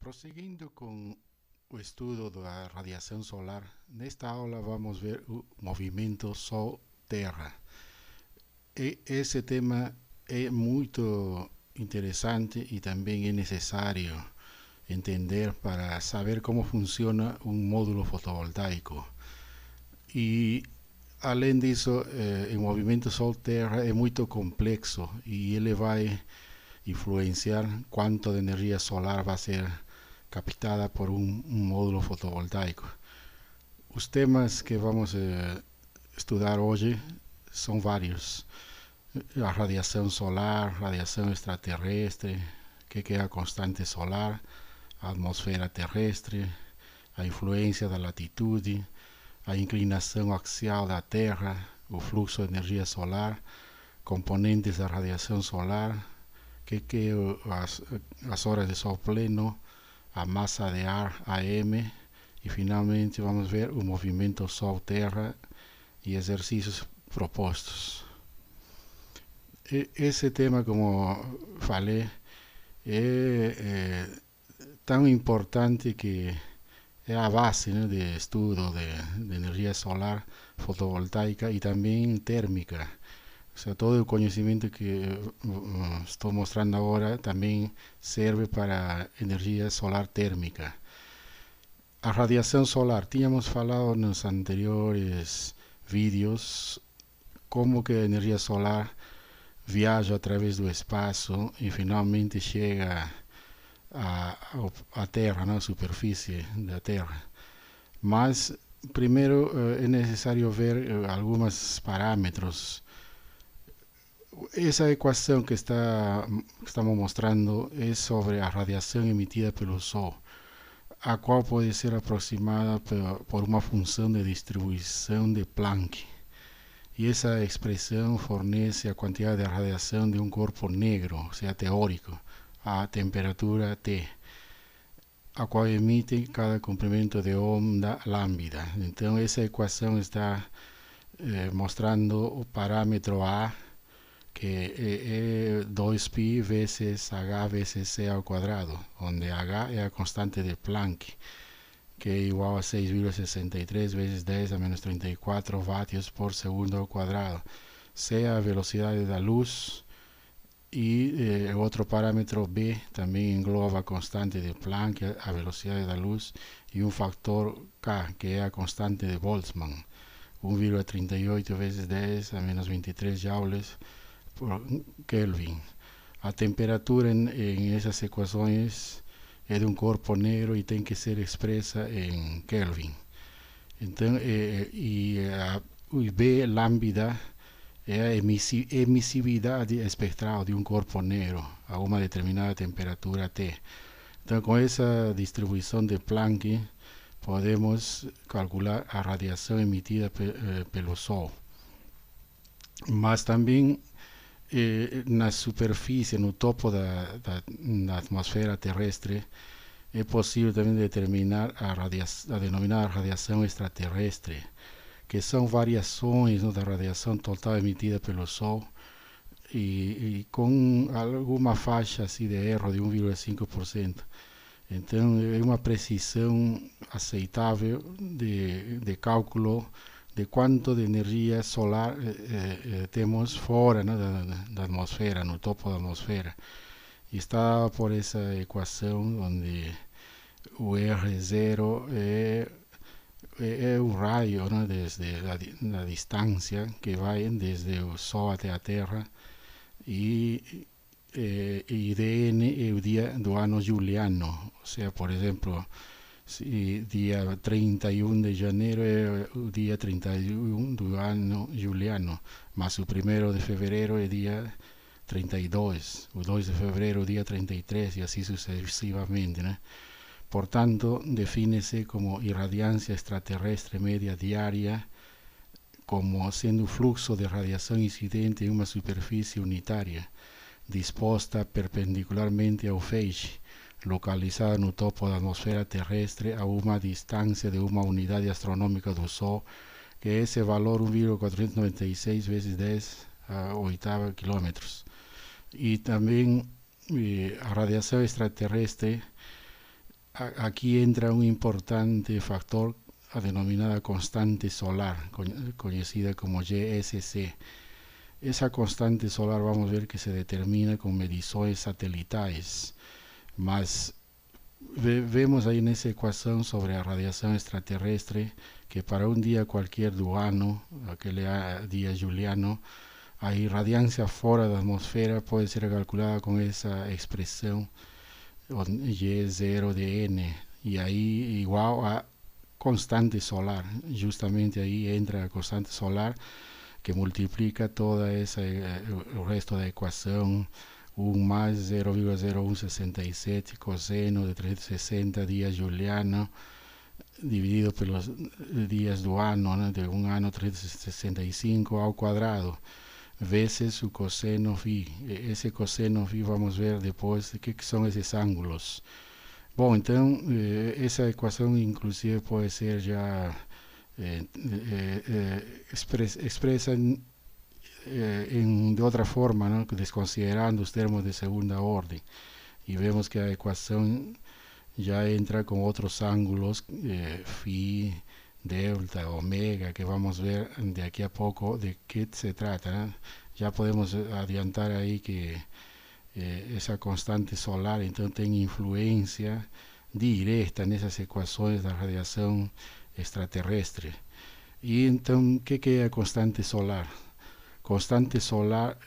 Prosseguindo com o estudo da radiação solar, nesta aula vamos ver o movimento Sol-Terra. Esse tema é muito interessante e também é necessário entender para saber como funciona um módulo fotovoltaico. E além disso, o movimento Sol-Terra é muito complexo e ele vai influenciar quanto de energia solar vai ser captada por um módulo fotovoltaico. Os temas que vamos estudar hoje são vários. A radiação solar, radiação extraterrestre, o que é a constante solar, a atmosfera terrestre, a influência da latitude, a inclinação axial da Terra, o fluxo de energia solar, componentes da radiação solar, que é as horas de sol pleno, a massa de ar AM e finalmente vamos ver o movimento Sol-Terra e exercícios propostos. Esse tema, como falei, é tão importante que é a base, né, de estudo de energia solar fotovoltaica e também térmica. O sea, todo el conocimiento que estoy mostrando ahora también sirve para energía solar térmica. A radiação solar, tínhamos falado nos anteriores vídeos como que a energia solar viaja através do espaço e finalmente chega à Terra, na superfície da Terra. Mas primeiro é necessário ver alguns parâmetros. Essa equação que estamos mostrando é sobre a radiação emitida pelo Sol, a qual pode ser aproximada por uma função de distribuição de Planck. E essa expressão fornece a quantidade de radiação de um corpo negro, ou seja, teórico, a temperatura T, a qual emite cada comprimento de onda lambda. Então, essa equação está mostrando o parâmetro A, que é 2π vezes h vezes c ao quadrado, onde h é a constante de Planck, que é igual a 6,63 vezes 10 a menos 34 vatios por segundo ao quadrado. C é a velocidade da luz e outro parâmetro B também engloba a constante de Planck, a velocidade da luz, e um fator K, que é a constante de Boltzmann, 1,38 vezes 10 a menos 23 joules por Kelvin. A temperatura em essas equações é de um corpo negro e tem que ser expressa em Kelvin. Então, o B lambda é a emissividade espectral de um corpo negro a uma determinada temperatura T. Então, com essa distribuição de Planck, podemos calcular a radiação emitida pelo Sol. Mas também na superfície, no topo da atmosfera terrestre, é possível também determinar a denominada radiação extraterrestre, que são variações, da radiação total emitida pelo Sol e com alguma faixa assim, de erro de 1,5%. Então é uma precisão aceitável de cálculo de quanto de energia solar temos fora, né, da atmosfera, no topo da atmosfera. E está por essa equação onde o R0 é o raio, né, desde a distância que vai desde o Sol até a Terra, e DN é o dia do ano juliano, ou seja, por exemplo, dia 31 de janeiro é o dia 31 do ano juliano, mas o 1º de fevereiro é dia 32, o 2 de fevereiro é o dia 33 e assim sucessivamente, né? Portanto, define-se como irradiância extraterrestre média diária como sendo o fluxo de radiação incidente em uma superfície unitária, disposta perpendicularmente ao feixe, localizada no topo da atmosfera terrestre a uma distância de uma unidade astronômica do Sol, que é esse valor 1,496 vezes 10 a oitava quilômetros. E também a radiação extraterrestre aquí entra un importante factor denominada constante solar, conocida como YSC. Esa constante solar vamos a ver que se determina con mediciones satelitales, más vemos ahí en esa ecuación sobre la radiación extraterrestre que para un día cualquier do ano, aquel día juliano, a irradiancia fora da atmosfera puede ser calculada con esa expresión Y0 de n, y ahí igual a constante solar. Justamente ahí entra la constante solar que multiplica toda esa, el resto de la ecuación, 1 más 0,0167 coseno de 360 días juliano dividido por los días do ano, ¿no? De un ano 365 ao quadrado, veces su coseno phi. Ese coseno phi vamos a ver después de qué son esos ángulos. Bom, então essa equação inclusive pode ser já expresa de outra forma, ¿no? Desconsiderando os termos de segunda ordem. E vemos que a equação ya entra con otros ángulos, phi, delta, omega, que vamos a ver de aquí a poco de qué se trata, ¿no? Ya podemos adiantar ahí que esa constante solar entonces tiene influencia directa en esas ecuaciones de la radiación extraterrestre. Y entonces, ¿qué es constante solar? Constante solar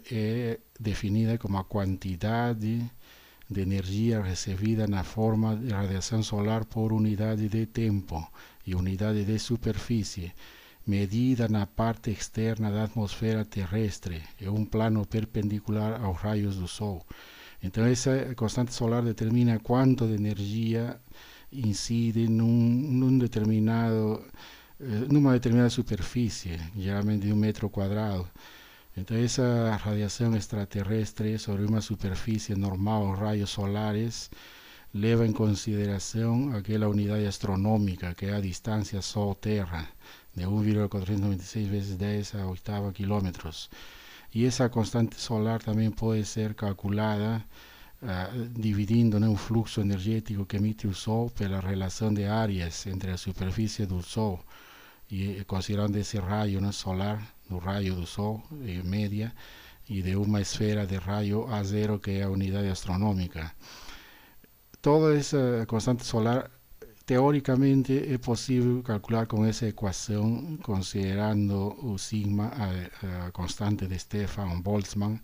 es definida como a cantidad de energia recebida na forma de radiação solar por unidade de tempo e unidade de superfície, medida na parte externa da atmosfera terrestre, em um plano perpendicular aos raios do Sol. Então, essa constante solar determina quanto de energia incide numa determinada superfície, geralmente de 1 metro quadrado. Então, essa radiação extraterrestre sobre uma superfície normal, raios solares, leva em consideração aquela unidade astronômica que é a distância Sol-Terra, de 1,496 vezes 10 a oitava quilômetros. E essa constante solar também pode ser calculada dividindo, né, o fluxo energético que emite o Sol pela relação de áreas entre a superfície do Sol e considerando esse raio, né, solar, do raio do Sol, média, e de uma esfera de raio A0 que é a unidade astronômica. Toda essa constante solar teóricamente é possível calcular com essa equação, considerando o sigma, a constante de Stefan Boltzmann,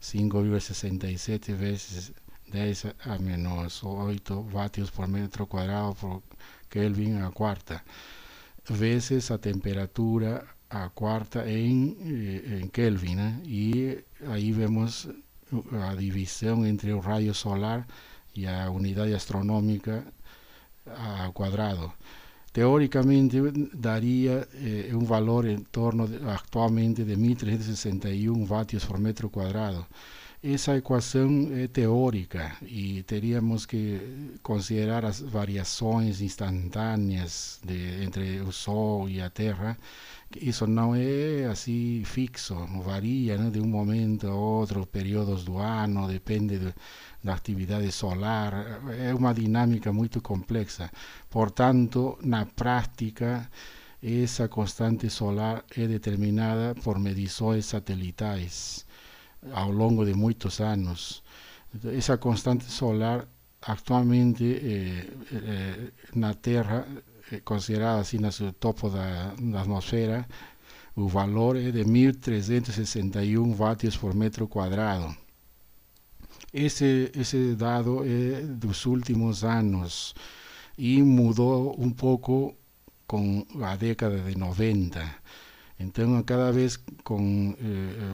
5,67 vezes 10 a menos 8 vatios por metro quadrado por Kelvin a quarta, vezes a temperatura a quarta em Kelvin, né? E aí vemos a divisão entre o raio solar e a unidade astronômica ao quadrado. Teoricamente daria um valor em torno atualmente de 1361 vatios por metro quadrado. Essa equação é teórica e teríamos que considerar as variações instantâneas entre o Sol e a Terra. Isso não é assim fixo, varia, né, de um momento a outro, períodos do ano, depende da atividade solar, é uma dinâmica muito complexa. Portanto, na prática, essa constante solar é determinada por medições satelitais ao longo de muitos anos. Essa constante solar atualmente na Terra, considerada assim no topo da atmosfera, o valor é de 1361 vatios por metro quadrado. Esse dado é dos últimos anos e mudou um pouco com a década de 90. Então, cada vez com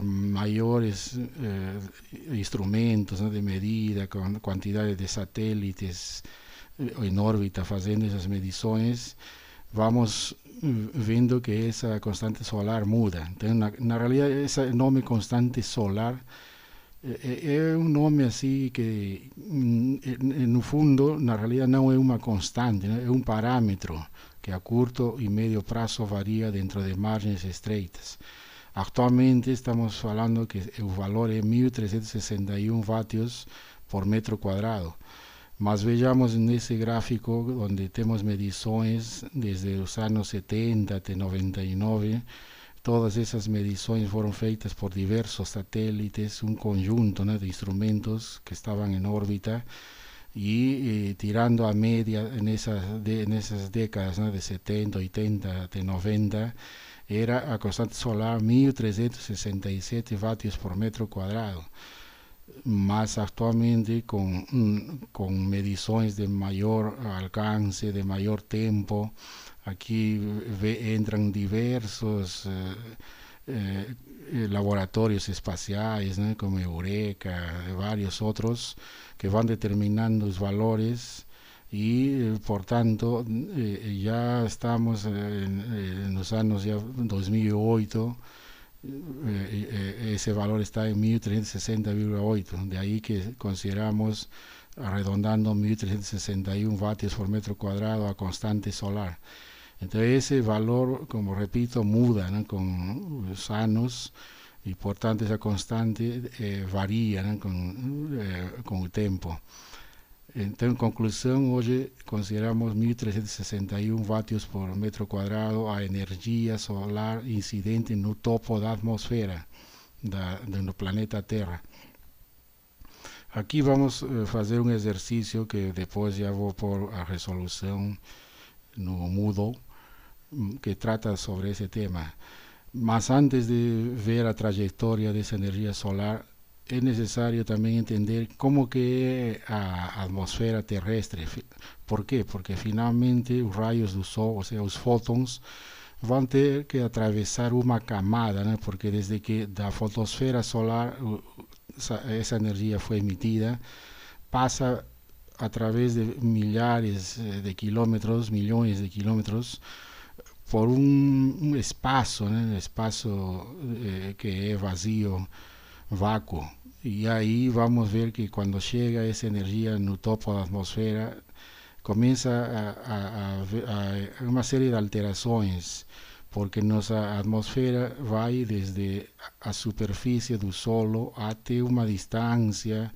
maiores instrumentos, né, de medida, com quantidade de satélites em órbita fazendo essas medições, vamos vendo que essa constante solar muda. Então, na realidade, esse nome constante solar é um nome assim que, no fundo, na realidade não é uma constante, né? É um parâmetro que a curto e médio prazo varia dentro de margens estreitas. Atualmente estamos falando que o valor é 1361 vatios por metro quadrado. Mas vejamos nesse gráfico onde temos medições desde os anos 70 até 99. Todas essas medições foram feitas por diversos satélites, um conjunto, né, de instrumentos que estavam em órbita e tirando a média nessas décadas, né, de 70, 80 até 90, era a constante solar 1367 vatios por metro quadrado. Mas atualmente com medições de maior alcance, de maior tempo, aqui entram diversos laboratórios espaciais, né, como Eureka, vários outros, que vão determinando os valores e, portanto, já estamos nos anos 2008. Ese valor está en 1360,8, de ahí que consideramos, arredondando, 1361 vatios por metro cuadrado a constante solar. Entonces ese valor, como repito, muda, ¿no?, con los años, y por tanto esa constante varía, ¿no?, con el tiempo. Então, em conclusão, hoje consideramos 1361 vatios por metro quadrado a energia solar incidente no topo da atmosfera do planeta Terra. Aqui vamos fazer um exercício que depois já vou pôr a resolução no Moodle, que trata sobre esse tema. Mas antes de ver a trajetória dessa energia solar, é necessário também entender como que é a atmosfera terrestre. Por quê? Porque finalmente os raios do Sol, ou seja, os fótons, vão ter que atravessar uma camada, né? Porque desde que da fotosfera solar essa energia foi emitida, passa através de milhares de quilômetros, milhões de quilômetros, por um espaço, né? Espaço que é vazio, vácuo. E aí vamos ver que quando chega essa energia no topo da atmosfera, começa a uma série de alterações, porque nossa atmosfera vai desde a superfície do solo até uma distância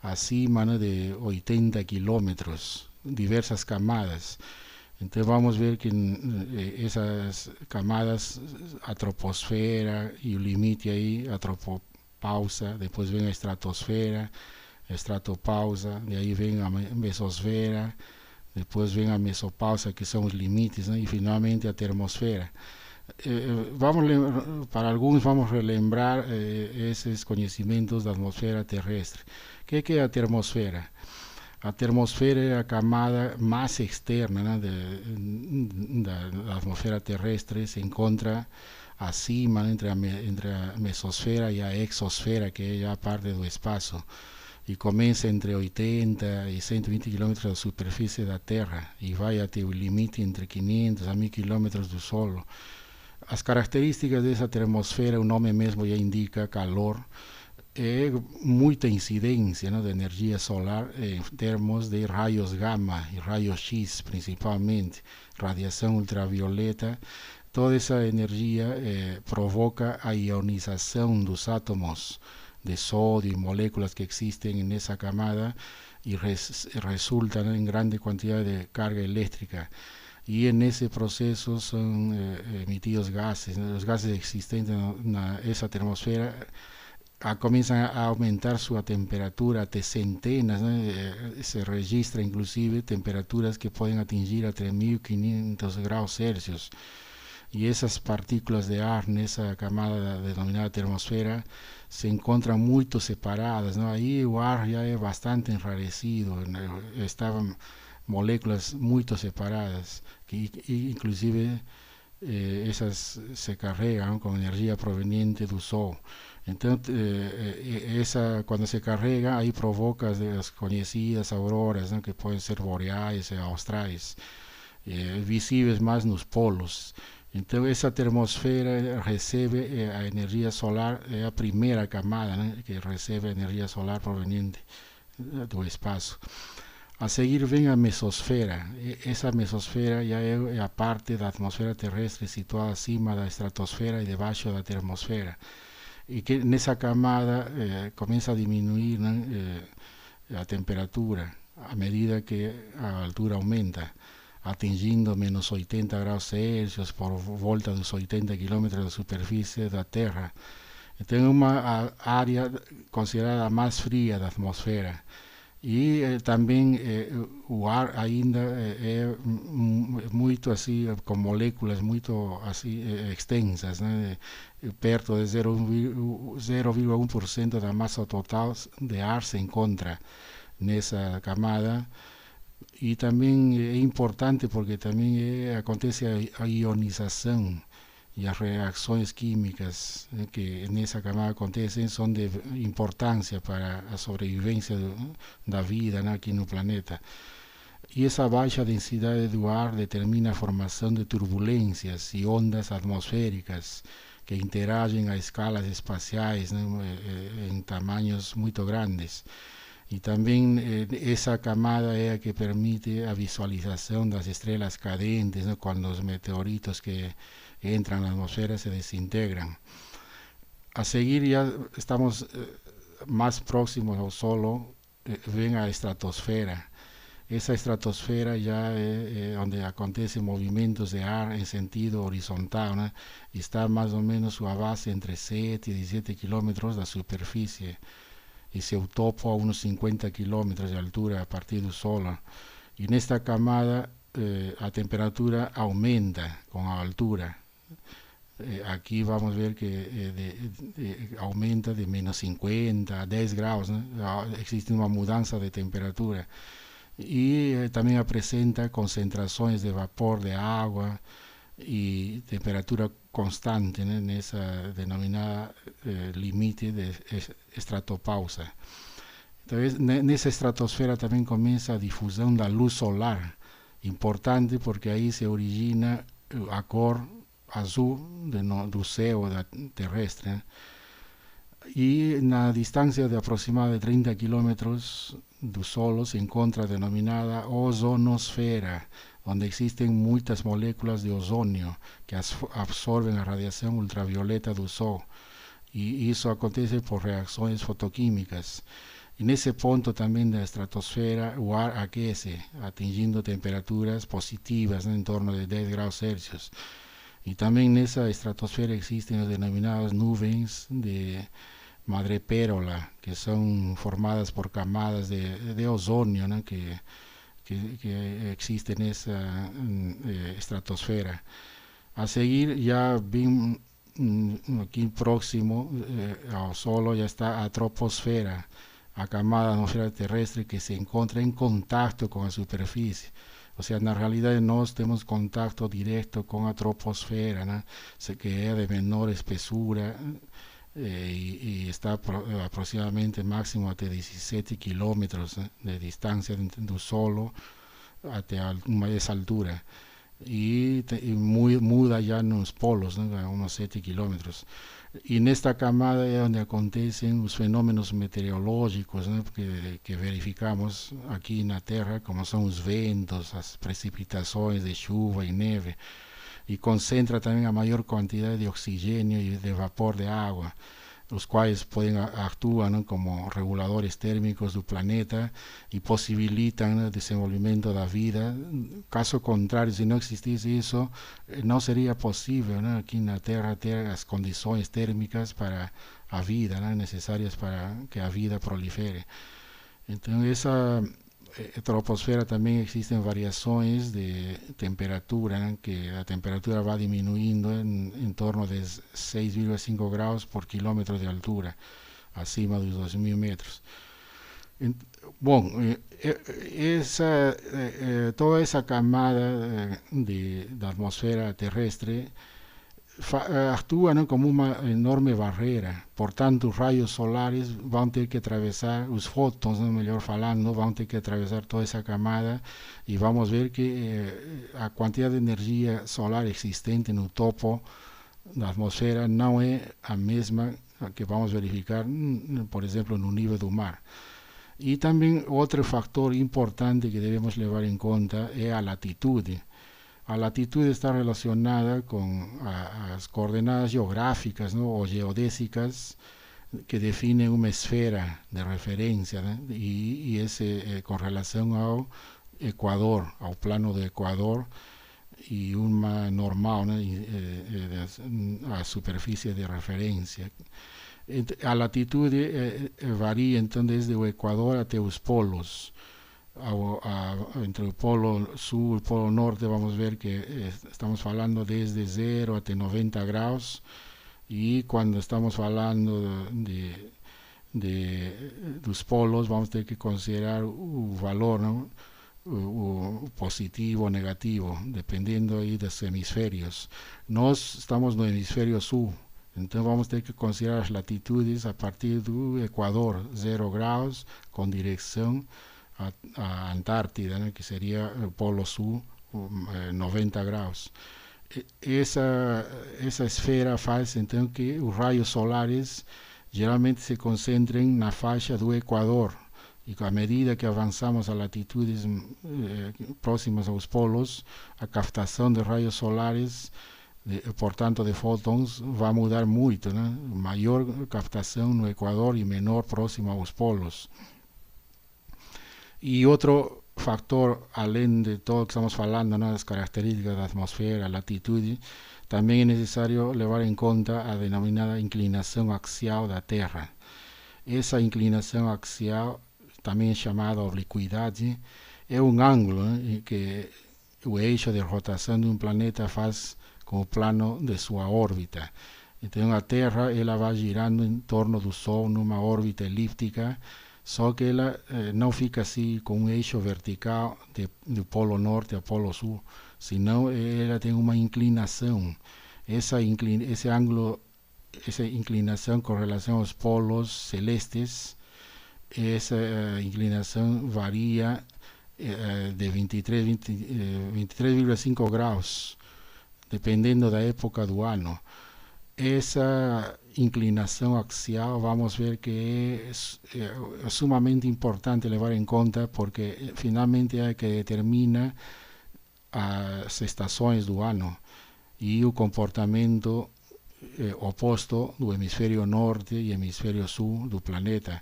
acima, né, de 80 quilômetros, diversas camadas. Então vamos ver que essas camadas, a troposfera e o limite aí, a tropopausa, depois vem a estratosfera, a estratopausa, de aí vem a mesosfera, depois vem a mesopausa, que são os limites, né? E finalmente a termosfera. Para alguns vamos relembrar esses conhecimentos da atmosfera terrestre. O que é a termosfera? A termosfera é a camada mais externa, né, da atmosfera terrestre, se encontra acima, né, entre a mesosfera e a exosfera, que é já a parte do espaço, e começa entre 80 e 120 km da superfície da Terra e vai até o limite entre 500 a 1000 km do solo. As características dessa termosfera, o nome mesmo já indica calor, é muita incidência, né, de energia solar em termos de raios gama e raios X, principalmente, radiação ultravioleta. Toda essa energia provoca a ionização dos átomos de sódio e moléculas que existem nessa camada e resultam em grande quantidade de carga elétrica. E nesse processo são emitidos gases, né? Os gases existentes nessa termosfera começam a aumentar sua temperatura até centenas, né? Se registra inclusive temperaturas que podem atingir até 1500 graus Celsius. E essas partículas de ar nessa camada denominada termosfera se encontram muito separadas, né? Aí o ar já é bastante enrarecido, né? Estavam moléculas muito separadas, que inclusive essas se carregam com energia proveniente do Sol. Então, quando se carrega, aí provoca as conhecidas auroras, né, que podem ser boreais e austrais, visíveis mais nos polos. Então, essa termosfera recebe a energia solar, é a primeira camada, né, que recebe a energia solar proveniente do espaço. A seguir vem a mesosfera. Essa mesosfera já é a parte da atmosfera terrestre situada acima da estratosfera e debaixo da termosfera. E que nessa camada começa a diminuir, né, a temperatura. a medida que a altura aumenta, atingindo menos 80 graus Celsius por volta dos 80 km da superfície da Terra. Então é uma área considerada a mais fria da atmosfera. E também o ar ainda é muito assim, com moléculas muito assim extensas, né? Perto de 0,1% da massa total de ar se encontra nessa camada. E também é importante porque também acontece a ionização e as reações químicas que nessa camada acontecem são de importância para a sobrevivência da vida aqui no planeta. E essa baixa densidade do ar determina a formação de turbulências e ondas atmosféricas que interagem a escalas espaciais, né, em tamanhos muito grandes. E também essa camada é a que permite a visualização das estrelas cadentes, né, quando os meteoritos que entran na atmosfera se desintegran. A seguir ya estamos más próximos ao solo, ven a estratosfera. Essa estratosfera já é onde acontecem movimentos de ar em sentido horizontal, né? Está mais ou menos sua base entre 7 e 17 km da superfície e seu topo a uns 50 km de altura a partir do solo. E nesta camada a temperatura aumenta com a altura. Aquí vamos a ver que aumenta de menos 50 a 10 graus, ¿no? Existe uma mudança de temperatura. E também apresenta concentrações de vapor de água e temperatura constante, né, nessa denominada limite de estratopausa. Então, nessa estratosfera também começa a difusão da luz solar, importante porque aí se origina a cor azul do céu terrestre, né? E na distância de aproximadamente 30 km do solo se encontra a denominada ozonosfera, onde existem muitas moléculas de ozônio que absorvem a radiação ultravioleta do Sol. E isso acontece por reações fotoquímicas. E nesse ponto também da estratosfera o ar aquece, atingindo temperaturas positivas, né, em torno de 10 graus Celsius. E também nessa estratosfera existem as denominadas nuvens de madrepérola, que são formadas por camadas de ozônio, né, que existe nessa estratosfera. A seguir, já bem aqui próximo ao solo, já está a troposfera, a camada atmosfera terrestre que se encontra em contato com a superfície. Ou seja, na realidade nós temos contato direto com a troposfera, né, que é de menor espessura e está aproximadamente máximo até 17 km, né, de distância do solo até essa altura. E muda já nos polos, né, a uns 7 km. E nesta camada é onde acontecem os fenômenos meteorológicos, né, que verificamos aqui na Terra, como são os ventos, as precipitações de chuva e neve, e concentra também a maior quantidade de oxigênio e de vapor de água, os quais atuam como reguladores térmicos do planeta e possibilitam o desenvolvimento da vida. Caso contrário, se não existisse isso, não seria possível, né, aqui na Terra ter as condições térmicas para a vida, né, necessárias para que a vida prolifere. Então, essa troposfera também existem variações de temperatura, né, que a temperatura vai diminuindo em torno de 6,5 graus por quilômetro de altura, acima dos 2.000 metros. Bom, toda essa camada da atmosfera terrestre actúa, né, como uma enorme barreira. Portanto, os raios solares vão ter que atravessar, os fótons, né, melhor falando, vão ter que atravessar toda essa camada e vamos ver que a quantidade de energia solar existente no topo da atmosfera não é a mesma que vamos verificar, por exemplo, no nível do mar. E também outro fator importante que devemos levar em conta é a latitude. A latitude está relacionada com as coordenadas geográficas, ¿no?, o geodésicas que define uma esfera de referência, né? E esse com relação ao Equador, ao plano do Equador, e uma normal, né? A superfície de referência. A latitude varia então desde o Equador até os polos. Entre el polo sur y el polo norte vamos a ver que estamos hablando desde 0 hasta 90 grados, y cuando estamos hablando de los polos vamos a tener que considerar un valor, ¿no? Positivo o negativo, dependiendo ahí de los hemisferios. Nos estamos en el hemisferio sur, entonces vamos a tener que considerar las latitudes a partir del Ecuador, 0 grados, con dirección a Antártida, ¿no? Que sería el polo sur, 90 grados. Esa esfera hace entonces que los rayos solares geralmente se concentren en la faixa do Ecuador, y a medida que avanzamos a latitudes próximas a los polos, a captación de rayos solares, por tanto de fótons, va a mudar mucho, ¿no? Mayor captación no Ecuador y menor próximo a los polos. Y otro factor, além de todo lo que estamos hablando, ¿no? Las características de la atmósfera, latitud, también es necesario llevar en cuenta a denominada inclinación axial de la Tierra. Esa inclinación axial, también llamada oblicuidade, es un ángulo, ¿no? Que el eixo de rotación de un planeta hace con el plano de su órbita. Entonces la Tierra ela va girando en torno do Sol numa órbita elíptica, só que ela não fica assim com um eixo vertical do polo norte ao polo sul, senão ela tem uma inclinação. Esse ângulo, essa inclinação com relação aos polos celestes, essa inclinação varia de 23,5 graus, dependendo da época do ano. Essa inclinação axial, vamos ver que é sumamente importante levar em conta, porque finalmente é que determina as estações do ano e o comportamento oposto do hemisfério norte e hemisfério sul do planeta.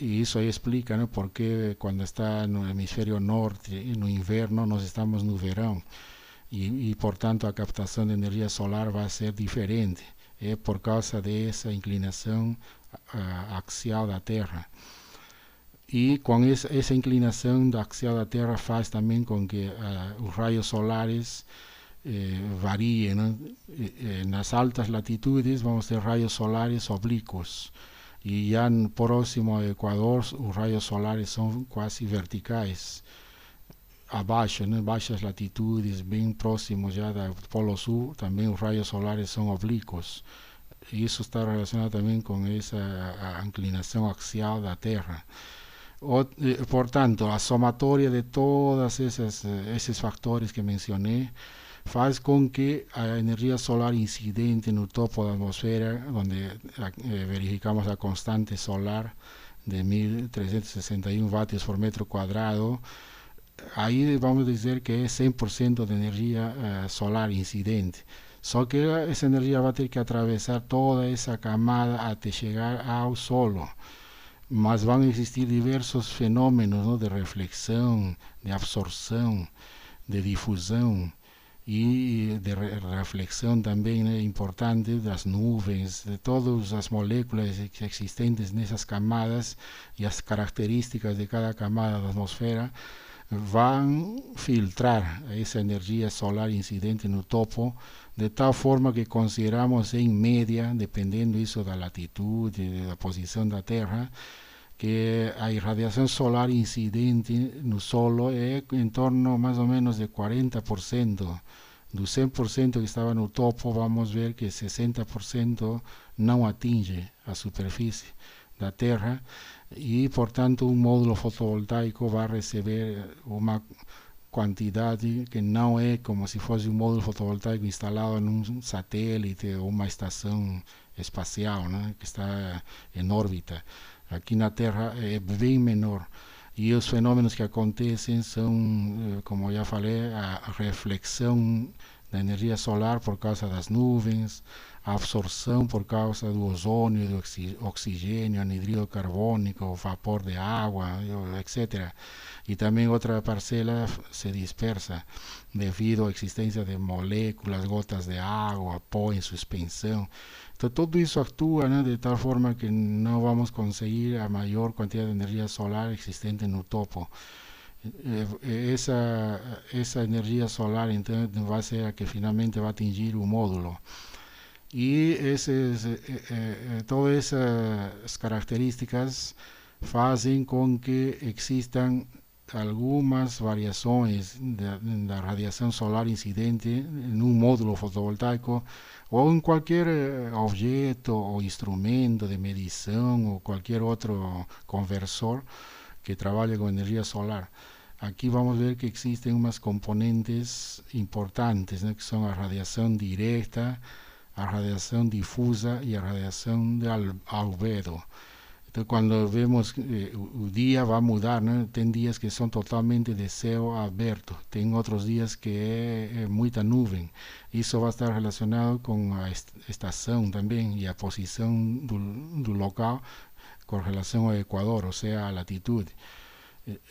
E isso aí explica, né, porque quando está no hemisfério norte, no inverno, nós estamos no verão. E portanto, a captação de energia solar vai ser diferente. É por causa dessa inclinação axial da Terra. E com essa inclinação axial da Terra faz também com que os raios solares variem, né? Nas altas latitudes vamos ter raios solares oblíquos, e já próximo ao Equador os raios solares são quase verticais. Abaixo, né, baixas latitudes, bem próximos já do Polo Sul, também os raios solares são oblíquos. Isso está relacionado também com essa inclinação axial da Terra. Portanto, a somatória de todos esses fatores que mencionei faz com que a energia solar incidente no topo da atmosfera, onde verificamos a constante solar de 1361 vatios por metro quadrado, aí vamos dizer que é 100% de energia solar incidente. Só que essa energia vai ter que atravessar toda essa camada até chegar ao solo. Mas vão existir diversos fenômenos, ¿no? De reflexão, de absorção, de difusão e de reflexão também, né, importante das nuvens, de todas as moléculas existentes nessas camadas e as características de cada camada da atmosfera vão filtrar essa energia solar incidente no topo, de tal forma que consideramos em média, dependendo isso da latitude, da posição da Terra, que a irradiação solar incidente no solo é em torno mais ou menos de 40%. Do 100% que estava no topo, vamos ver que 60% não atinge a superfície da Terra, e portanto um módulo fotovoltaico vai receber uma quantidade que não é como se fosse um módulo fotovoltaico instalado num satélite ou uma estação espacial, né, que está em órbita. Aqui na Terra é bem menor. E os fenômenos que acontecem são, como já falei, a reflexão da energia solar por causa das nuvens, a absorção por causa do ozônio, do oxigênio, anidrido carbônico, vapor de água, etc. E também outra parcela se dispersa devido à existência de moléculas, gotas de água, pó em suspensão. Então, tudo isso atua, né, de tal forma que não vamos conseguir a maior quantidade de energia solar existente no topo. Essa energia solar, então, vai ser a que finalmente vai atingir o módulo. E todas essas características fazem com que existam algumas variações da radiação solar incidente em um módulo fotovoltaico ou em qualquer objeto ou instrumento de medição ou qualquer outro conversor que trabalhe com energia solar. Aqui vamos ver que existem umas componentes importantes, né, que são a radiação direta, a radiação difusa e a radiação de albedo. Então, quando vemos o dia vai mudar, né? Tem dias que são totalmente de céu aberto, tem outros dias que é muita nuvem. Isso vai estar relacionado com a estação também e a posição do local com relação ao Equador, ou seja, a latitude.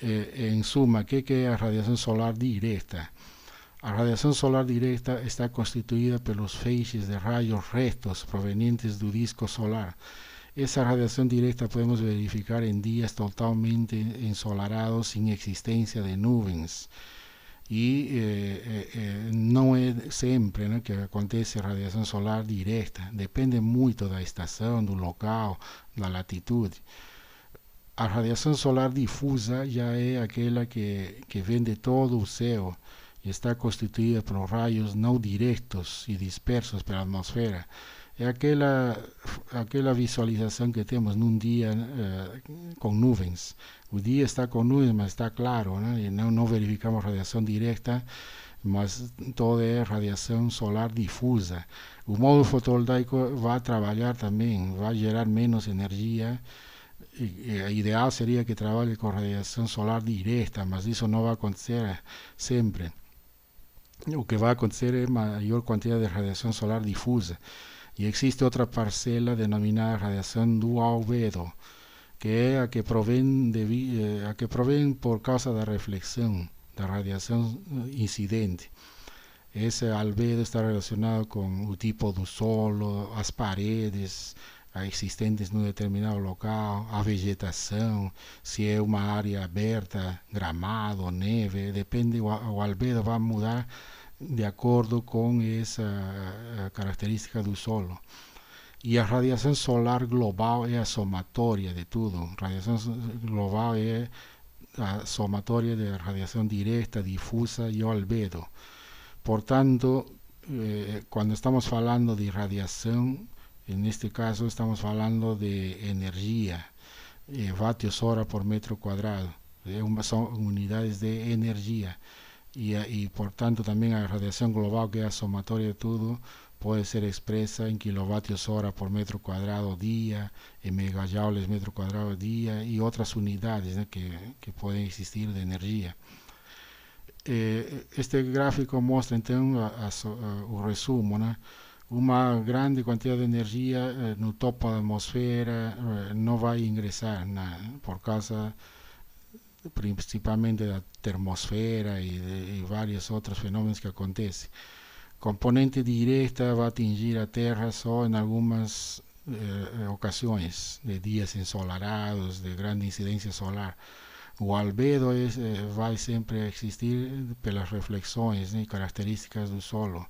Em suma, o que é a radiação solar direta? A radiação solar direta está constituída pelos feixes de raios restos provenientes do disco solar. Essa radiação direta podemos verificar em dias totalmente ensolarados, sem existência de nuvens. E não é sempre, né, que acontece radiação solar direta. Depende muito da estação, do local, da latitude. A radiação solar difusa já é aquela que vem de todo o céu e está constituída por raios não diretos e dispersos pela atmosfera. É aquela visualização que temos num dia com nuvens. O dia está com nuvens, mas está claro, né? E não verificamos radiação direta, mas toda é radiação solar difusa. O módulo fotovoltaico vai trabalhar também, vai gerar menos energia. O ideal seria que trabalhe com radiação solar direta, mas isso não vai acontecer sempre. O que vai acontecer é maior quantidade de radiação solar difusa. E existe outra parcela denominada radiação do albedo, que é a que provém por causa da reflexão da radiação incidente. Esse albedo está relacionado com o tipo do solo, as paredes existentes num determinado local, a vegetação, se é uma área aberta, gramado, neve, depende, o albedo vai mudar de acordo com essa característica do solo. E a radiação solar global é a somatória de tudo. A radiação global é a somatória da radiação direta, difusa e o albedo. Portanto, quando estamos falando de radiação, neste caso estamos falando de energia, vatios hora por metro quadrado. São unidades de energia. E portanto também a radiação global, que é a somatória de tudo, pode ser expressa em kilovatios hora por metro quadrado dia, em megajoules metro quadrado dia e outras unidades, né, que podem existir de energia. Este gráfico mostra então o resumo, né? Uma grande quantidade de energia no topo da atmosfera não vai ingressar por causa principalmente da termosfera e vários outros fenômenos que acontecem. Componente direta vai atingir a Terra só em algumas ocasiões, de dias ensolarados, de grande incidência solar. O albedo vai sempre existir pelas reflexões, né, e características do solo.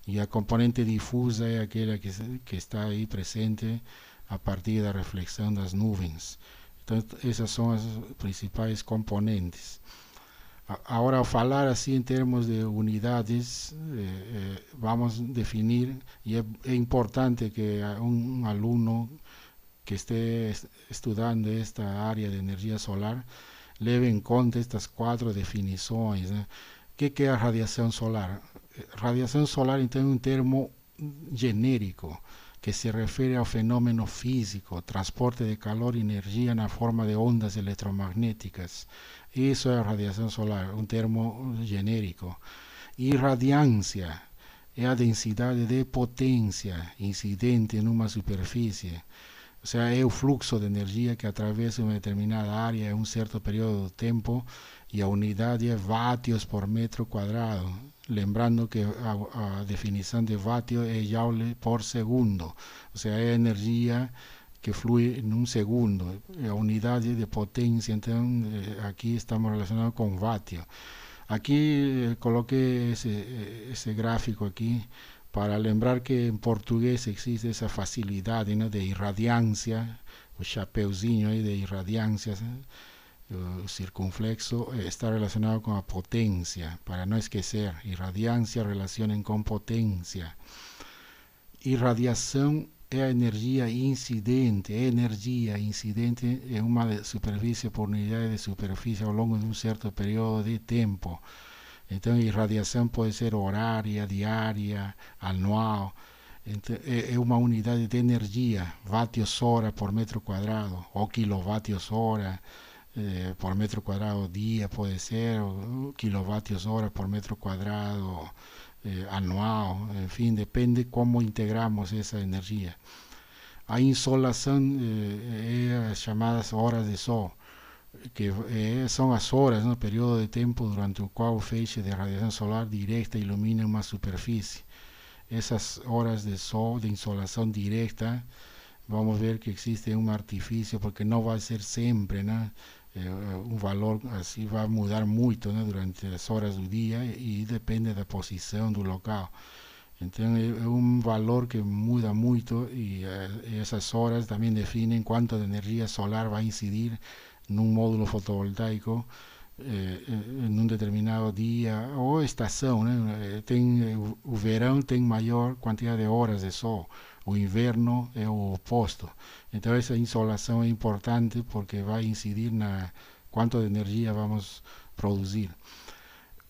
E a componente difusa é aquela que está aí presente a partir da reflexão das nuvens. Então, essas são as principais componentes. Agora, ao falar assim em termos de unidades, vamos definir, e é importante que um aluno que esteja estudando esta área de energia solar leve em conta estas 4 definições, né? O que é a radiação solar? Radiação solar, então, é um termo genérico que se refere ao fenômeno físico, transporte de calor e energia na forma de ondas eletromagnéticas. Isso é a radiação solar, um termo genérico. E radiância é a densidade de potência incidente numa superfície. Ou seja, é o fluxo de energia que atravessa uma determinada área em um certo período de tempo, e a unidade é vatios por metro quadrado. Lembrando que a definição de vatio é joule por segundo, ou seja, é a energia que flui em um segundo, é a unidade de potência. Então, aqui estamos relacionados com vatio. Aqui coloquei esse gráfico aqui para lembrar que em português existe essa facilidade, né, de irradiância, o chapeuzinho aí de irradiância, o circunflexo está relacionado com a potência, para não esquecer, irradiância relacionem com potência. Irradiação é a energia incidente em uma superfície por unidade de superfície ao longo de um certo período de tempo. Então, irradiação pode ser horária, diária, anual. Então, é uma unidade de energia, vatios-hora por metro quadrado, ou quilowatios-hora por metro quadrado dia, pode ser, ou quilowatios-hora por metro quadrado anual. Enfim, depende como integramos essa energia. A insolação é as chamadas horas de sol, que são as horas, no período de tempo durante o qual o feixe de radiação solar direta ilumina uma superfície. Essas horas de sol, de insolação direta, vamos ver que existe um artifício, porque não vai ser sempre, né? Um valor assim vai mudar muito, né, durante as horas do dia, e depende da posição do local. Então é um valor que muda muito, e essas horas também definem quanto de energia solar vai incidir num módulo fotovoltaico em um determinado dia ou estação, né? O verão tem maior quantidade de horas de sol, o inverno é o oposto. Então essa insolação é importante porque vai incidir na quanto de energia vamos produzir.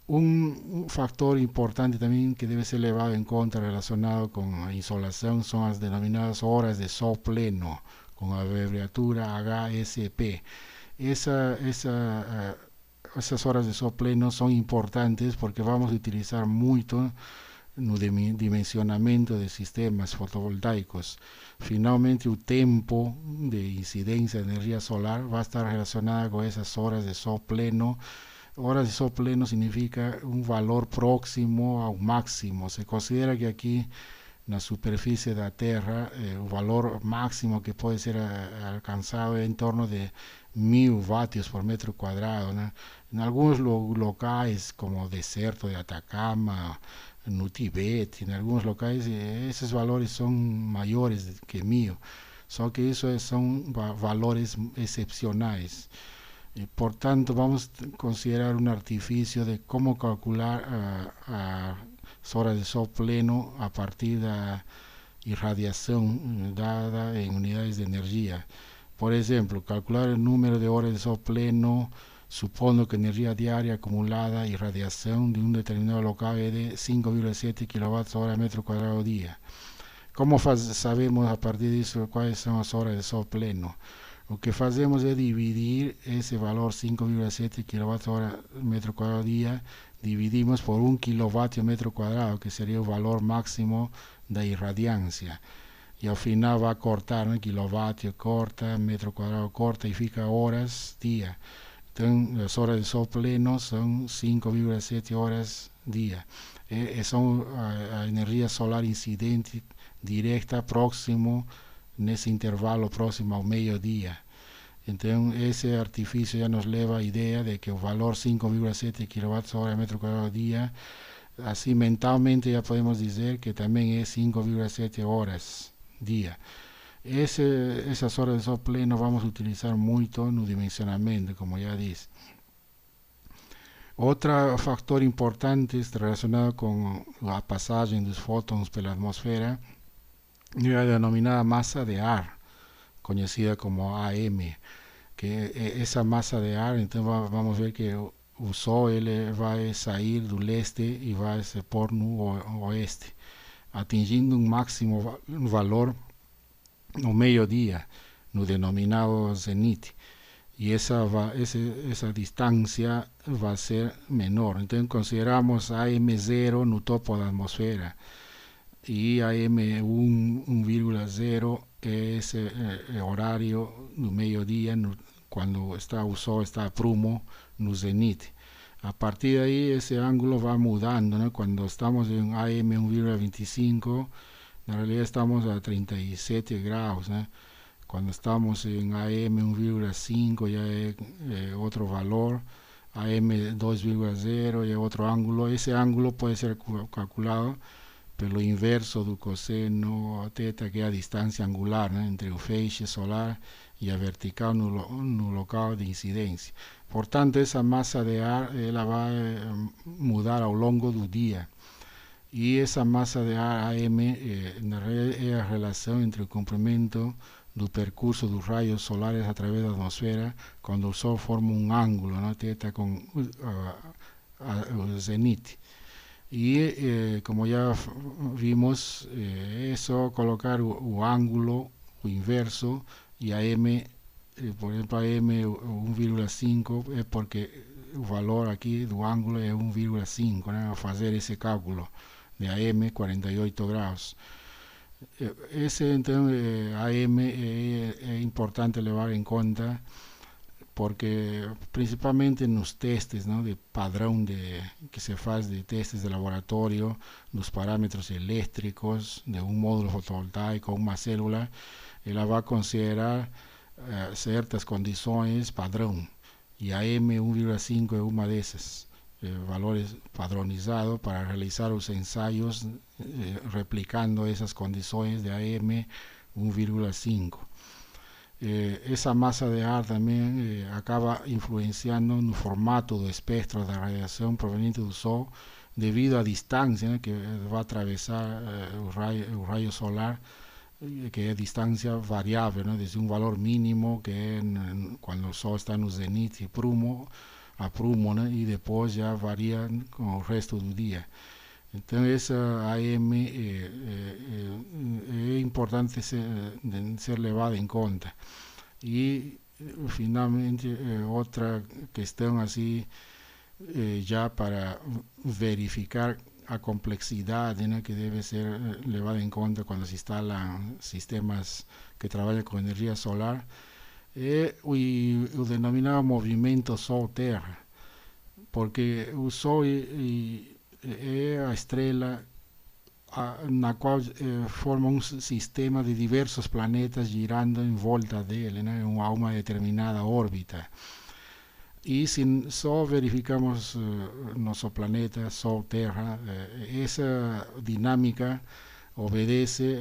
Um fator importante também que deve ser levado em conta relacionado com a insolação são as denominadas horas de sol pleno, com a abreviatura HSP. Essas horas de sol pleno são importantes porque vamos utilizar muito no dimensionamento de sistemas fotovoltaicos. Finalmente, o tempo de incidência de energia solar vai estar relacionado com essas horas de sol pleno. Horas de sol pleno significa um valor próximo ao máximo. Se considera que aqui na superfície da Terra o valor máximo que pode ser alcançado é em torno de 1000 vatios por metro quadrado, né? Em alguns locais, como o deserto de Atacama, no Tibete, em alguns locais, esses valores são maiores que 1000. Só que isso são valores excepcionais. E, portanto, vamos considerar um artifício de como calcular as horas de sol pleno a partir da irradiação dada em unidades de energia. Por exemplo, calcular o número de horas de sol pleno supondo que a energia diária acumulada e radiação de um determinado local é de 5,7 kWh metro quadrado dia. Como sabemos a partir disso quais são as horas de sol pleno? O que fazemos é dividir esse valor 5,7 kWh metro quadrado dia, dividimos por 1 kW metro quadrado, que seria o valor máximo da irradiância. E ao final vai cortar, né? Quilovatio corta, metro quadrado corta, e fica horas dia. Então, as horas de sol pleno são 5,7 horas dia. São a energia solar incidente direta próximo, nesse intervalo próximo ao meio-dia. Então, esse artifício já nos leva à ideia de que o valor 5,7 kWh metro quadrado dia, assim mentalmente já podemos dizer que também é 5,7 horas dia. Essas horas de sol pleno vamos utilizar muito no dimensionamento, como já disse. Outro fator importante relacionado com a passagem dos fótons pela atmosfera é a denominada massa de ar, conhecida como AM, que essa massa de ar. Então vamos ver que o Sol ele vai sair do leste e vai se pôr no oeste, atingindo um máximo valor no meio-dia, no denominado zenit. y esa distancia va a ser menor. Entonces consideramos AM0 no topo da atmosfera y AM 1,0 es horario do mediodía cuando está o sol está a prumo no zenite. A partir de ahí ese ángulo va mudando, ¿no? Cuando estamos en AM 1,25, en realidad estamos a 37 grados, ¿no? Cuando estamos en AM 1,5 ya es otro valor, AM 2,0 ya es otro ángulo. Ese ángulo puede ser calculado pelo inverso do cosseno θ, que é a distância angular, né, entre o feixe solar e a vertical no local de incidência. Portanto, essa massa de ar ela vai mudar ao longo do dia. E essa massa de ar AM na realidade é a relação entre o comprimento do percurso dos raios solares através da atmosfera quando o Sol forma um ângulo, né, θ com o zenite. Y como ya vimos, eso colocar o ángulo, o inverso, y AM, por ejemplo, AM 1,5 es porque o valor aqui do ângulo é 1,5, né? Fazer esse cálculo de AM 48 graus. Esse, então, AM é importante levar em conta porque principalmente nos testes, ¿no? De padrão que se faz de testes de laboratório, dos parâmetros elétricos de um módulo fotovoltaico, uma célula, ela vai considerar certas condições padrão, e a M 1,5 é uma dessas, valores padronizados para realizar os ensaios replicando essas condições de AM 1,5. Essa massa de ar também acaba influenciando no formato do espectro da radiação proveniente do Sol devido à distância, né, que vai atravessar o raio solar, que é distância variável, né, desde um valor mínimo, que é quando o Sol está no zenite a prumo, né, e depois já varia com o resto do dia. Então essa AM é importante ser levada em conta. E finalmente outra questão assim, já para verificar a complexidade, né, que deve ser levada em conta quando se instalam sistemas que trabalham com energia solar, é o denominado movimento Sol-Terra, porque o Sol é a estrela na qual forma um sistema de diversos planetas girando em volta dele, né, a uma determinada órbita. E se só verificamos nosso planeta, Sol, Terra, essa dinâmica obedece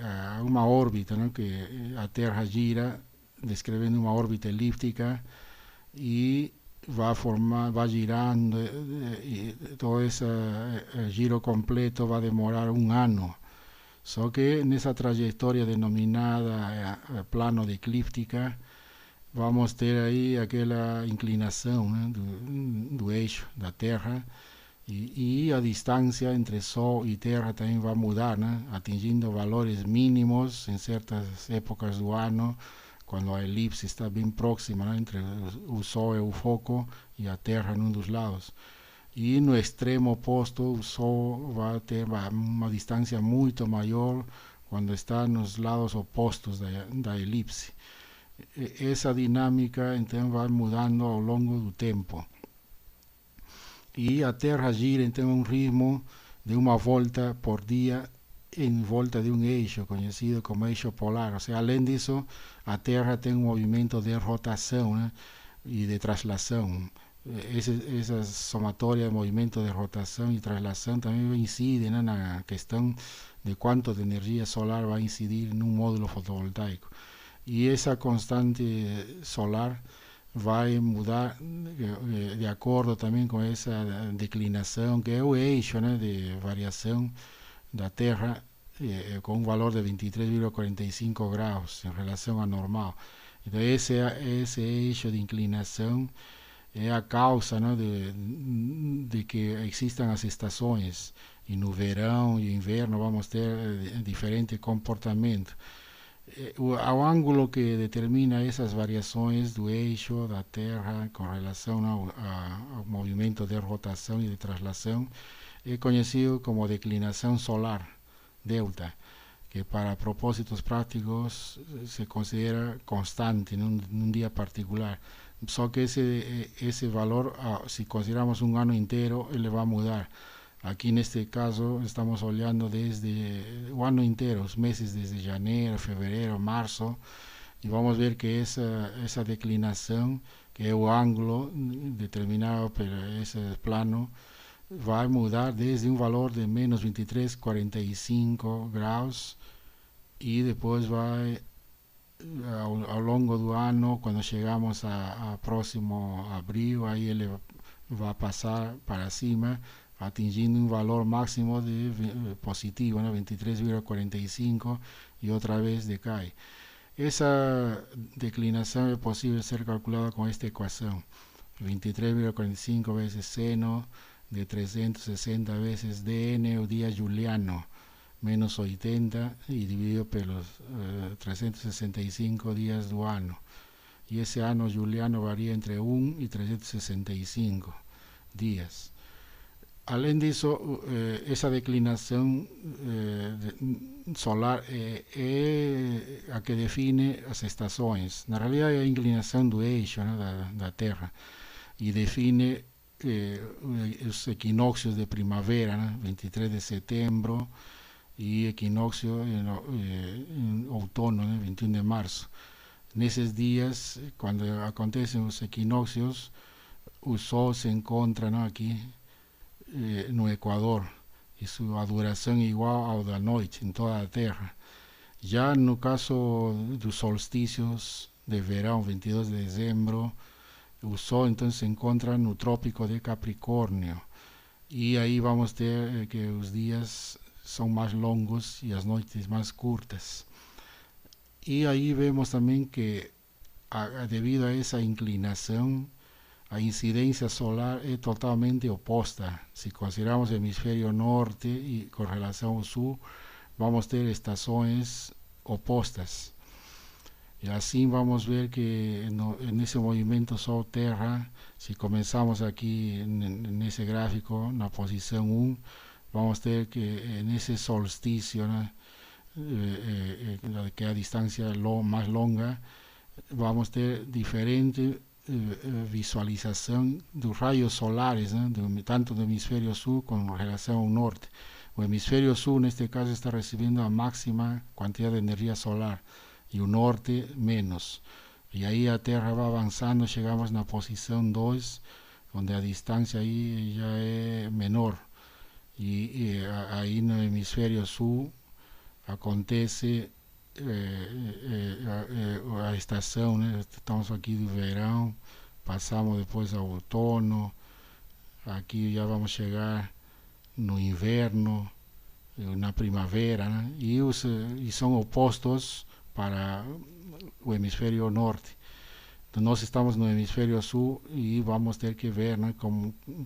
a uma órbita, né, que a Terra gira, descrevendo uma órbita elíptica, e vai girando, e todo esse giro completo vai demorar um ano. Só que nessa trajetória denominada plano de eclíptica, vamos ter aí aquela inclinação, né, do eixo da Terra, e a distância entre Sol e Terra também vai mudar, né, atingindo valores mínimos em certas épocas do ano, quando a elipse está bem próxima, né, entre o Sol e o foco e a Terra num dos lados. E no extremo oposto, o Sol vai ter uma distância muito maior quando está nos lados opostos da elipse. Essa dinâmica então vai mudando ao longo do tempo. E a Terra gira então a um ritmo de uma volta por dia em volta de um eixo conhecido como eixo polar. Ou seja, além disso, a Terra tem um movimento de rotação, né, e de translação. Essa somatória de movimento de rotação e translação também incide, né, na questão de quanto de energia solar vai incidir num módulo fotovoltaico. E essa constante solar vai mudar de acordo também com essa declinação, que é o eixo, né, de variação da Terra, com um valor de 23,45 graus em relação ao normal. Então esse eixo de inclinação é a causa, né, de que existam as estações, e no verão e inverno vamos ter diferente comportamento. O ângulo que determina essas variações do eixo da Terra com relação ao movimento de rotação e de translação é conhecido como declinação solar, delta, que para propósitos práticos se considera constante num dia particular. Só que esse valor, se consideramos um ano inteiro, ele vai mudar. Aqui neste caso estamos olhando desde o ano inteiro, os meses desde janeiro, fevereiro, março, e vamos ver que essa declinação, que é o ângulo determinado por esse plano, vai mudar desde um valor de menos 23,45 graus e depois vai ao longo do ano, quando chegamos a próximo abril, aí ele vai passar para cima, atingindo um valor máximo de positivo, né, 23,45, e outra vez decai. Essa declinação é possível ser calculada com esta equação: 23,45 vezes seno de 360 vezes dn, o dia juliano, menos 80, e dividido pelos 365 dias do ano. E esse ano juliano varia entre 1 e 365 dias. Além disso, essa declinação solar é a que define as estações. Na realidade, é a inclinação do eixo, né, da Terra, e define os equinócios de primavera, né, 23 de setembro, e equinócio em outono, né, 21 de março. Nesses dias, quando acontecem os equinócios, o Sol se encontra, né, aqui no Equador, e sua duração é igual ao da noite em toda a Terra. Já no caso dos solstícios de verão, 22 de dezembro, o Sol então se encontra no Trópico de Capricórnio, e aí vamos ter que os dias são mais longos e as noites mais curtas. E aí vemos também que, devido a essa inclinação, a incidência solar é totalmente oposta. Se consideramos o hemisfério norte e com relação ao sul, vamos ter estações opostas. E assim vamos ver que nesse movimento Sol-Terra, se começamos aqui nesse gráfico, na posição 1, vamos ter que nesse solstício, né, que é a distância mais longa, vamos ter diferente visualização dos raios solares, né, tanto do hemisfério sul com relação ao norte. O hemisfério sul, neste caso, está recebendo a máxima quantidade de energia solar e o norte menos. E aí a Terra vai avançando, chegamos na posição 2, onde a distância aí já é menor. E aí no hemisfério sul acontece a estação, né? Estamos aqui do verão, passamos depois ao outono, aqui já vamos chegar no inverno, na primavera, né? E são opostos para o hemisfério norte. Então nós estamos no hemisfério sul e vamos ter que ver, né,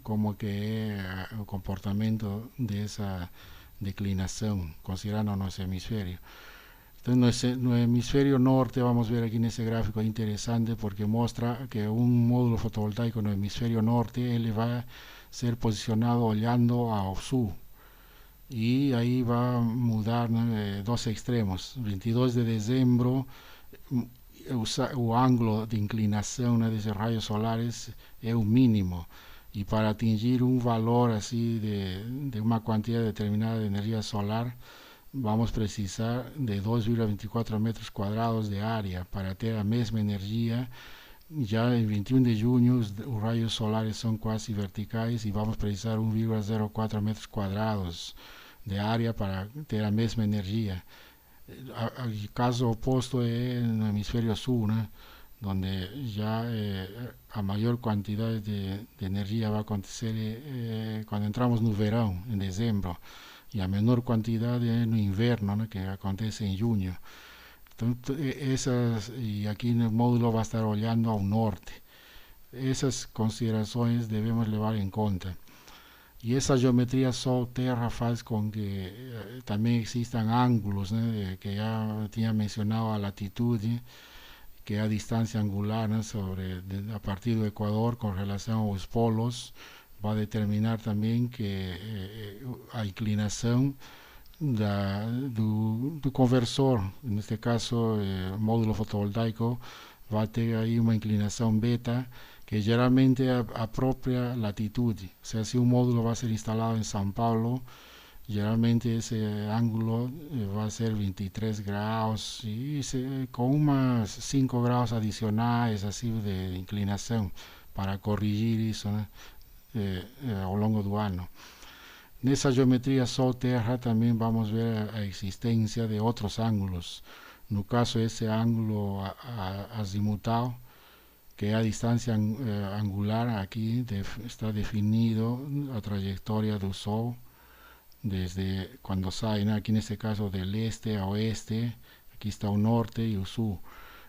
como que é o comportamento dessa declinação, considerando o nosso hemisfério. Então no hemisfério norte, vamos ver aqui nesse gráfico, é interessante porque mostra que um módulo fotovoltaico no hemisfério norte ele vai ser posicionado olhando ao sul. E aí vai mudar, né, dois extremos. 22 de dezembro, o ângulo de inclinação, né, desses raios solares é o mínimo. E para atingir um valor assim de uma quantidade determinada de energia solar, vamos precisar de 2,24 metros quadrados de área para ter a mesma energia. Já em 21 de junho, os raios solares são quase verticais e vamos precisar 1,04 metros quadrados de área para ter a mesma energia. O caso oposto é no hemisfério sul, né, onde já a maior quantidade de energia vai acontecer quando entramos no verão, em dezembro, e a menor quantidade é no inverno, né, que acontece em junho. Então, e aqui no módulo vai estar olhando ao norte. Essas considerações devemos levar em conta. Y esa geometría Sol-Terra hace con que también existan ángulos, ¿no? Que ya tenía mencionado a latitud, que a distancia angular, ¿no? A partir del Ecuador con relación a los polos, va a determinar también que a inclinación do conversor, neste caso módulo fotovoltaico, vai ter aí uma inclinação beta que geralmente é a própria latitude. Ou seja, se o módulo vai ser instalado em São Paulo, geralmente esse ângulo vai ser 23 graus e com umas 5 graus adicionais assim de inclinação para corrigir isso, né, ao longo do ano. Nessa geometria Sol-Terra também vamos ver a existência de outros ângulos. No caso, esse ângulo azimutal, que é a distância angular, aqui está definido a trajetória do Sol desde quando sai, né? Aqui nesse caso del este a oeste, aqui está o norte e o sul.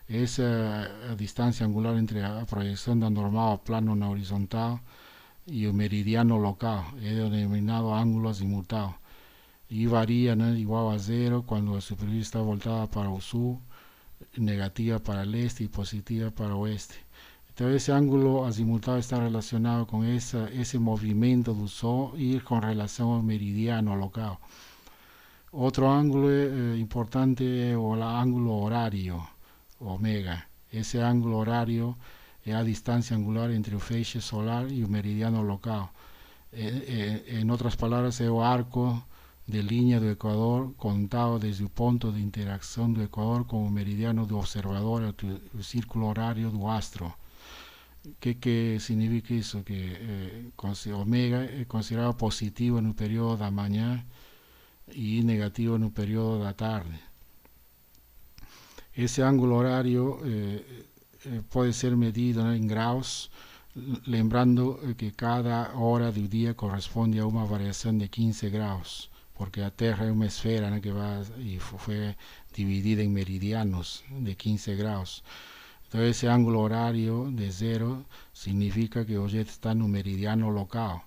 Essa é a distância angular entre a projeção da normal ao plano na horizontal e o meridiano local, é denominado ângulo azimutal. E varia, né, igual a zero quando a superfície está voltada para o sul, negativa para o leste e positiva para o oeste. Então esse ângulo azimutal está relacionado com esse movimento do Sol e com relação ao meridiano local. Outro ângulo importante é o ângulo horário, ômega. Esse ângulo horário é a distância angular entre o feixe solar e o meridiano local. Em outras palavras, é o arco de linha do Equador contado desde o ponto de interação do Equador com o meridiano do observador, o círculo horário do astro. Que significa isso? Que ômega é considerado positivo no período da manhã e negativo no período da tarde. Esse ângulo horário pode ser medido, né, em graus, lembrando que cada hora do dia corresponde a uma variação de 15 graus, porque a Terra é uma esfera, né, que foi dividida em meridianos de 15 graus. Então esse ângulo horário de zero significa que o objeto está no meridiano local.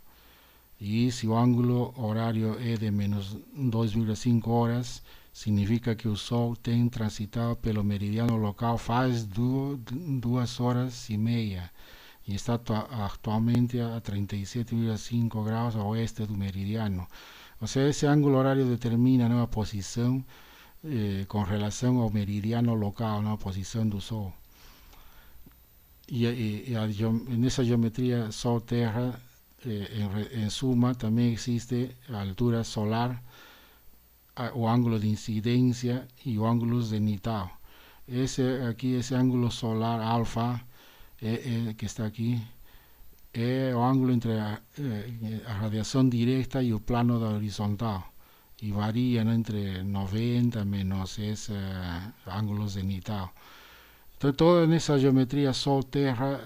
E se o ângulo horário é de menos 2,5 horas, significa que o Sol tem transitado pelo meridiano local faz 2 horas e meia e está atualmente a 37,5 graus a oeste do meridiano. Ou seja, esse ângulo horário determina, né, a posição com relação ao meridiano local, né, a posição do Sol. Nessa geometria Sol-Terra, em suma, também existe a altura solar, o ângulo de incidência e o ângulo zenital. Esse ângulo solar alfa, que está aqui, é o ângulo entre a radiação direta e o plano da horizontal. E varia, né, entre 90 menos esse ângulo zenital. Então, toda nessa geometria Sol-Terra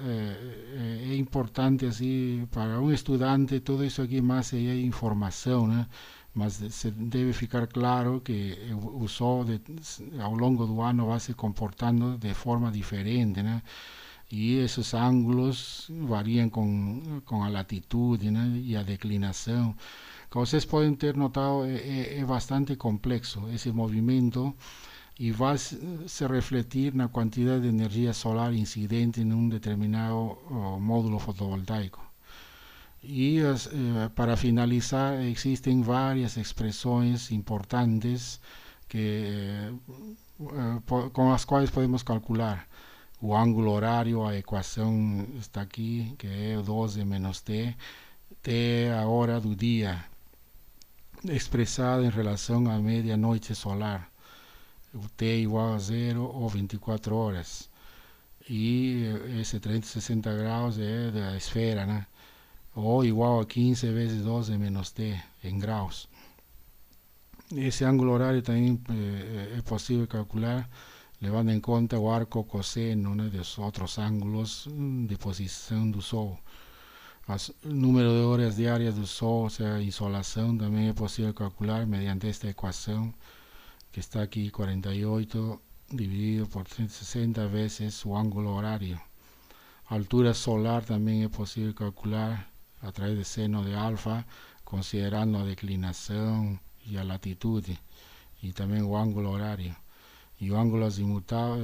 é importante assim, para um estudante. Tudo isso aqui mais é informação, né? Mas deve ficar claro que o Sol ao longo do ano vai se comportando de forma diferente, né? E esses ângulos variam com a latitude, né, e a declinação. Como vocês podem ter notado, é bastante complexo esse movimento e vai se refletir na quantidade de energia solar incidente em um determinado módulo fotovoltaico. E para finalizar, existem várias expressões importantes com as quais podemos calcular o ângulo horário. A equação está aqui, que é 12 menos t, t é a hora do dia, expressada em relação à média-noite solar. O t é igual a 0 ou 24 horas. E esse 360 graus é da esfera, né? Ou igual a 15 vezes 12 menos t em graus. Esse ângulo horário também é possível calcular levando em conta o arco cosseno, né, dos outros ângulos de posição do Sol. O número de horas diárias do Sol, ou seja, a insolação, também é possível calcular mediante esta equação, que está aqui, 48 dividido por 360 vezes o ângulo horário. A altura solar também é possível calcular através de seno de alfa, considerando a declinação y a latitude, y también o ángulo horario. Y o ángulo azimutado,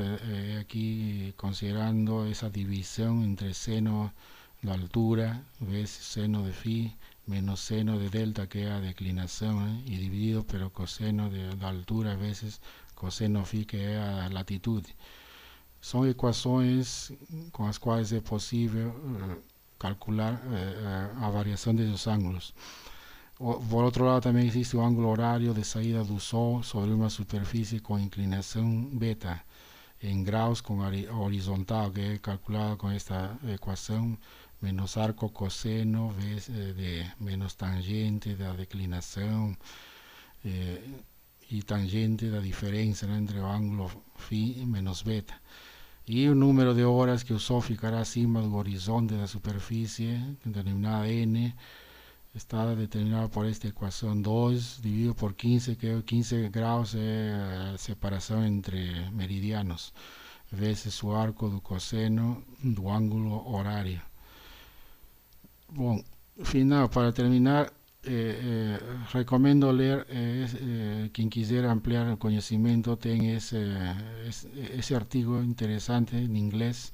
aquí considerando esa división entre seno de altura, veces seno de phi, menos seno de delta, que es a declinación, y dividido pero coseno de la altura, veces coseno phi, que es a latitud. Son ecuaciones con las cuales es posible calcular a variación de esos ángulos. Por otro lado, también existe un ángulo horario de salida del Sol sobre una superficie con inclinación beta en grados con horizontal, que es calculado con esta ecuación, menos arco coseno de menos tangente de la declinación y tangente de la diferencia, ¿no?, entre el ángulo phi menos beta. Y un número de horas que el Sol ficará acima del horizonte de la superficie, denominada n, está determinado por esta ecuación 2 dividido por 15, que 15 grados es separación entre meridianos, veces su arco do coseno do ángulo horario. Bueno, final, para terminar, recomiendo leer, quien quisiera ampliar el conocimiento, tiene ese artículo interesante en inglés,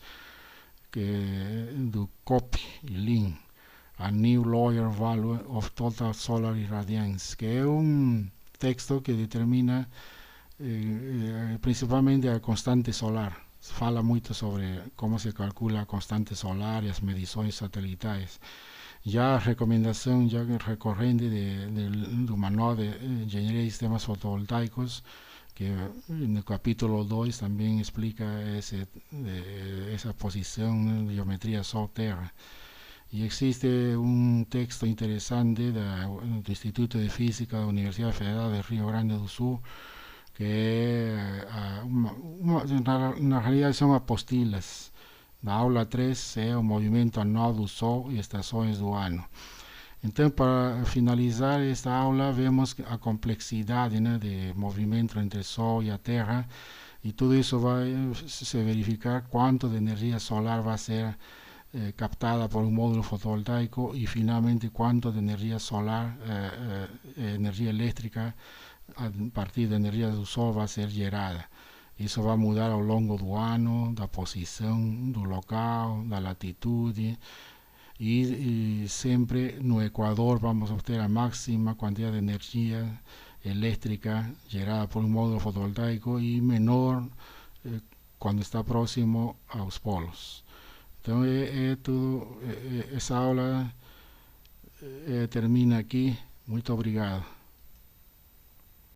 que do Copy y Lin, A New Lower Value of Total Solar Irradiance, que es un texto que determina principalmente a constante solar. Fala muito sobre cómo se calcula a constante solar y las mediciones satelitales. Ya recomendación ya recorrente del manual de ingeniería de sistemas fotovoltaicos, que en el capítulo 2 también explica esa posición de geometría Sol-Terra. Y existe un texto interesante del Instituto de Física de la Universidad Federal de Río Grande do Sul, que na realidad son apostilas. Na aula 3 é o movimento anual do Sol e estações do ano. Então, para finalizar esta aula, vemos a complexidade, né, de movimento entre o Sol e a Terra, e tudo isso vai se verificar quanto de energia solar vai ser captada por un módulo fotovoltaico, y finalmente cuánto de energía solar, energía eléctrica a partir de energía del Sol va a ser gerada. Isso vai mudar ao longo do ano, da posição do local, da latitude, e sempre no Equador vamos obter a máxima quantidade de energia elétrica gerada por um módulo fotovoltaico e menor quando está próximo aos polos. Então tudo, essa aula termina aqui. Muito obrigado.